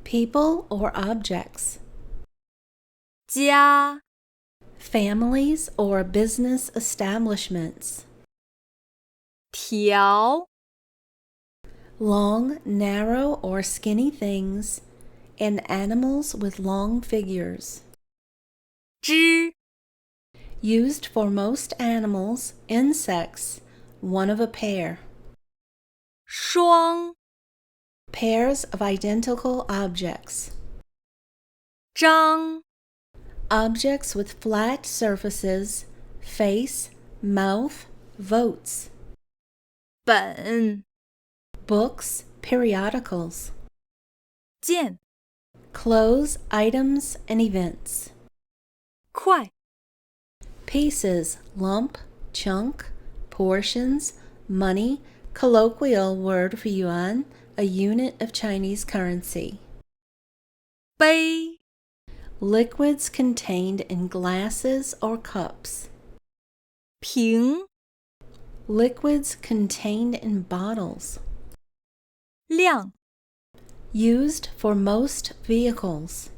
people or objects, 家 families or business establishments, 条 long, narrow, or skinny things, and animals with long figures. 只 Used for most animals, insects, one of a pair. 双 Pairs of identical objects. 张 Objects with flat surfaces, face, mouth, votes. 本 Books, periodicals. 件 Clothes, items, and events. 块 Pieces, lump, chunk, portions, money, colloquial word for yuan, a unit of Chinese currency. 杯 Liquids contained in glasses or cups. 瓶 Liquids contained in bottles. 量 Used for most vehicles.